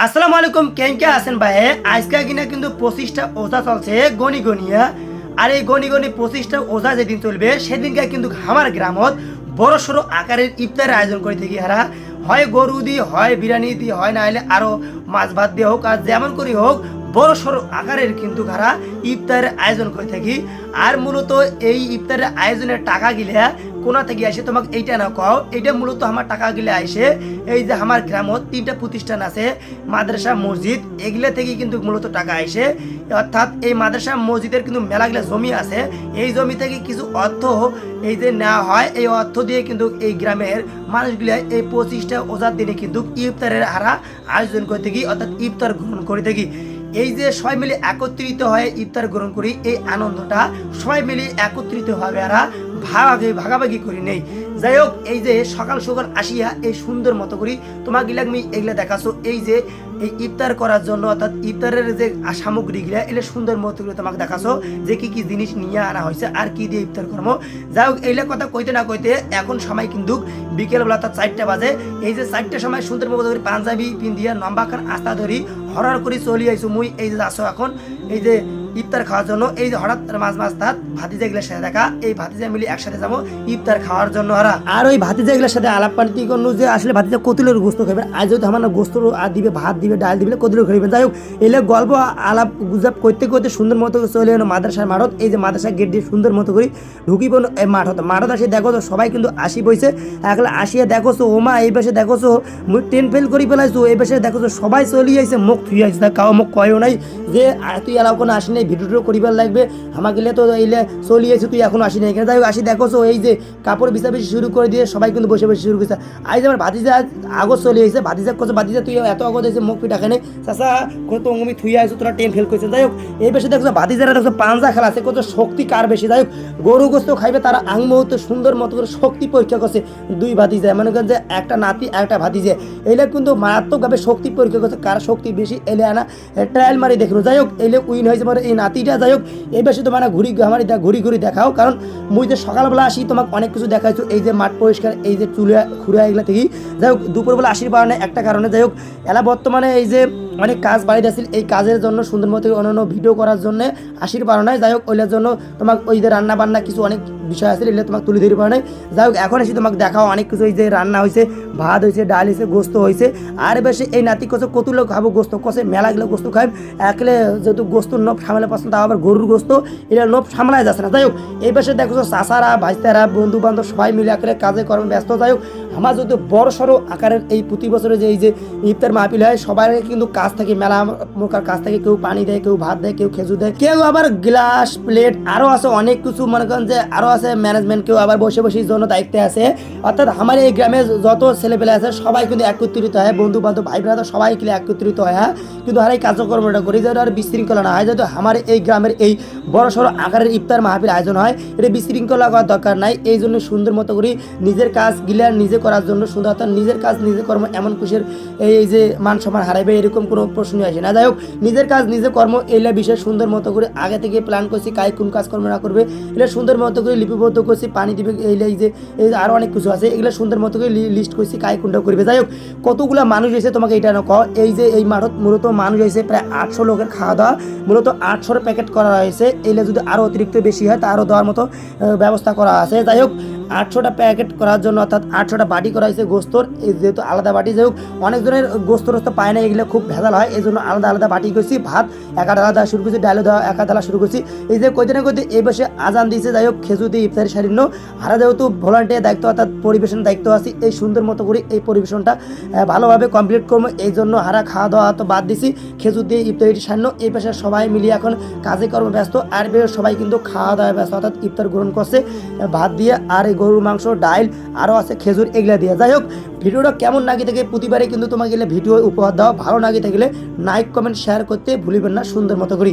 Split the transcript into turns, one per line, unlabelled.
আসসালামু আলাইকুম কেনকে আছেন ভাই আজকে কিনা কিন্তু 25টা ওজা চলছে গনি গনিয়া আর এই গনি গনি 25টা ওজা যেদিন চলবে সেদিনকে কিন্তু আমার গ্রামত বড় সড়ো আকারের ইফতারের আয়োজন করে থাকি হারা হয় গরু দিয়ে হয় বিরিয়ানি দিয়ে হয় না হলে আরো মাছ ভাত দিয়ে হোক আর যেমন করি হোক বড় সড়ো আকারের কিন্তু হারা ইফতারের আয়োজন করে থাকি। আর মূলত এই ইফতারের আয়োজনের টাকা গিলে কোনা থেকে আসে তোমাকে এইটা না কও, এইটা মূলত আমার টাকা গিলে আসে এই যে আমার গ্রামত 3টা প্রতিষ্ঠান আছে মাদ্রাসা মসজিদ এগুলা থেকে কিন্তু মূলত টাকা আসে। অর্থাৎ এই মাদ্রাসা মসজিদের কিন্তু মেলাগুলা জমি আছে, এই জমি থেকে কিছু অর্থ এই যে নেওয়া হয়, এই অর্থ দিয়ে কিন্তু এই গ্রামের মানুষগুলা এই 25টা ওজার দিনে কিন্তু ইফতারের হারা আয়োজন করে থাকি, অর্থাৎ ইফতার গ্রহণ করে থাকি। এই যে সবাই মিলে একত্রিত হয়ে ইফতার গ্রহণ করি এই আনন্দটা সবাই মিলে একত্রিত ভাবে আর ভাগাভাগি করি নেই। যাই হোক এই যে সকাল সকাল আসিয়া এই সুন্দর মতো করি তোমাকে আমি এগুলা দেখাছো এই যে এই ইফতার করার জন্য অর্থাৎ ইফতারের যে সামগ্রীগুলা এগুলো সুন্দর মতো করে তোমাকে দেখাছো যে কি কি জিনিস নিয়ে আনা হয়েছে আর কি দিয়ে ইফতার করবো। যাই হোক এইগুলা কথা কইতে না কইতে এখন সময় কিন্তু বিকেলবেলা অর্থাৎ 4টা বাজে। এই যে 4টার সময় সুন্দর মতো করে পাঞ্জাবি পিন্ধিয়া লম্বা খান আস্তা ধরি হরার করে চলি আইসু মুই এই যে আসো এখন এই যে ইফতার খাওয়ার জন্য এই যে হঠাৎ মাছ তাত ভাতিজা গুলার সাথে দেখা এই ভাতিজা মিলে একসাথে যাবো ইফতার খাওয়ার জন্য হারা। আর ওই ভাতিজা গুলার সাথে আলাপ পান্তি করলো যে আসলে ভাতিজা কতুলের গোস্ত খাবে আজ যদি আমার গোস্ত আর দিবে ভাত দিবে ডাল দিবে কতুলের খাইবে। যাই হোক এলে গল্প আলাপ গুজব করতে করতে সুন্দর মতো চলে এলো মাদ্রাসার মাঠত। এই যে মাদ্রাসা গেট দিয়ে সুন্দর মতো করে ঢুকিব এই মাঠত আসে দেখো তো সবাই কিন্তু আসি বইছে একলা আসিয়া দেখোছো ওমা এই পাশে দেখোছো মুই টেন ফেল করি পেলাইছো এই পাশে দেখোছো সবাই চলি আইছে মুখ থুই আইছে কাউ মুখ কয়ও নাই যে তুই এলাও কোনো আসি নাই ভিডিও করিবার লাগবে আমাকে তো এইলে চলিয়েছে তুই এখনো আসি না এখানে। যাই হোক আসি দেখোছো এই যে কাপড় বিছাবিছি শুরু করে দিয়ে সবাই কিন্তু বসে বসে শুরু করেছে। আজ আমার ভাতিজা আগত চলে এসেছে ভাতিজা করছে ভাতিজা তুই এত আগত এসে মুখ পিঠা খানে চাষা কত অঙ্গমি থুই আইছো তোরা টেন ফেল করছে। যাই হোক এই বেশি দেখছো ভাতিজারা দেখছো পাঞ্জা খেলা আছে কত শক্তি কার বেশি। যাই হোক গরু গোস্ত খাইবে তারা আং মুহূর্ত সুন্দর মতো করে শক্তি পরীক্ষা করছে দুই ভাতিজা মনে করেন যে একটা নাতি একটা ভাতিজে এইলে কিন্তু মারাত্মকভাবে শক্তি পরীক্ষা করছে কার শক্তি বেশি এলে আনা ট্রায়াল মারি দেখলো। যাই হোক এলে উইন হয়েছে মানে এই নাতিটা। যাই হোক এই বেশি তোমার ঘুরি ঘুরি দেখাও কারণ মুই যে সকালবেলা আসি তোমাকে অনেক কিছু দেখাইছো এই যে মাঠ পরিষ্কার এই যে চুলে খুঁড়ে এগুলা থেকে। যাই হোক দুপুরবেলা আসির পারে একটা কারণে যাই হোক এলা বর্তমানে এই যে অনেক কাজ বাড়িতে আসছিল এই কাজের জন্য সুন্দর মতো অন্যান্য ভিডিও করার জন্য আসির পারো নাই। যাই হোক ওইটার জন্য তোমাকে ওই যে রান্না বান্না কিছু অনেক বিষয় আছে এগুলো তোমাকে তুলে ধরে পারো নাই। যাই হোক এখন এসে তোমাকে দেখাও অনেক কিছু এই যে রান্না হয়েছে ভাত হয়েছে ডাল হয়েছে গোস্ত হয়েছে আর বেশি এই নাতি কছে কতুলো খাবো গোস্ত কষে মেলাগুলো গোস্ত খাই একলে যেহেতু গোস্ত নব সামলে পছন্দ তাও আবার গরুর গোস্ত এটা নব সামলায় যাচ্ছে না। যাই হোক এই পাশে দেখো চাষারা ভাইস্তারা বন্ধু বান্ধব সবাই মিলে একলে কাজে কর্মে ব্যস্ত। যাই হোক আমার যদি বড় সড়ো আকারের এই প্রতি বছরে যে এই যে ইফতার মাহফিল হয় সবাই কিন্তু কাজ থাকে মেলা প্রকার কাজ থাকে কেউ পানি দেয় কেউ ভাত দেয় কেউ খেজুর দেয় কেউ আবার গ্লাস প্লেট আরো আছে অনেক কিছু মনে করেন যে আরো আছে ম্যানেজমেন্ট কেউ আবার বসে বসে জন্য দায়িত্বে আছে। অর্থাৎ আমার এই গ্রামে যত ছেলেপেলে আছে সবাই কিন্তু একত্রিত হয় বন্ধু বান্ধব ভাই ব্রাদার সবাই কিন্তু একত্রিত হয় হ্যাঁ কিন্তু আর এই কার্যক্রমটা করি যাতে আর বিশৃঙ্খলা না হয় যাতে আমার এই গ্রামের এই বড় সড়ো আকারের ইফতার মাহফিল আয়োজন হয় এটা বিশৃঙ্খলা করার দরকার নাই। এই জন্য সুন্দর মতো করে নিজের কাজ গিলা নিজে করার জন্য সুন্দর অর্থাৎ নিজের কাজ নিজে কর্ম এমন খুশির এই যে মান সম্মান হারাইবে এরকম কোনো প্রশ্ন আসে না। যাই হোক নিজের কাজ নিজে কর্ম এইলা বিষয়ে সুন্দর মতো করে আগে থেকে প্ল্যান করছি কাই কোন কাজ কর্ম না করবে এটা সুন্দর মতো করে লিপিবদ্ধ করছি পানি দিবে এইলা এই যে আরো অনেক কিছু আছে এগুলো সুন্দর মতো করে লিস্ট করছি কাই কোনটা করবে। যাই হোক কতগুলো মানুষ এসে তোমাকে এটা না কও এই যে এই মাঠত মূলত মানুষ এসে প্রায় 800 লোকের খাওয়া দাওয়া মূলত 800 প্যাকেট করা হয়েছে এইলা যদি আরো অতিরিক্ত বেশি হয় তা আরো দেওয়ার মতো ব্যবস্থা করা আছে। যাই হোক 800টা প্যাকেট করার জন্য অর্থাৎ 800টা বাটি করা হয়েছে গোস্তর যেহেতু আলাদা বাটি। যাই হোক অনেকজনের গোস্ত রোস্ত পায় না এগুলো খুব ভেজাল হয় এই জন্য আলাদা আলাদা বাটি করছি ভাত একাটা আলাদা শুরু করছি ডালও দেওয়া একাধালা শুরু করছি। এই যে কইতে না কইতে এই বসে আজান দিয়েছে। যাই হোক খেজুর দিয়ে ইফতারি সারিন্য হারা যেহেতু ভলান্টিয়ার দায়িত্ব অর্থাৎ পরিবেশনের দায়িত্ব আছে এই সুন্দর মতো করে এই পরিবেশনটা ভালোভাবে কমপ্লিট করবো এই জন্য হারা খাওয়া দাওয়া তো বাদ দিছি খেজুর দিয়ে ইফতারি সারিন্য এই পাশে সবাই মিলিয়ে এখন কাজে কর্মে ব্যস্ত আর সবাই কিন্তু খাওয়া দাওয়া ব্যস্ত অর্থাৎ ইফতার গ্রহণ করছে ভাত দিয়ে আর এই গরুর মাংস ডাইল আরও আছে খেজুর এগুলা দিয়ে। যাই হোক ভিডিওটা কেমন নাকি থাকে প্রতিবারে কিন্তু তোমাকে ভিডিও উপহার দাও ভালো নাকি থাকলে লাইক কমেন্ট শেয়ার করতে ভুলিবেন না সুন্দর মতো করি।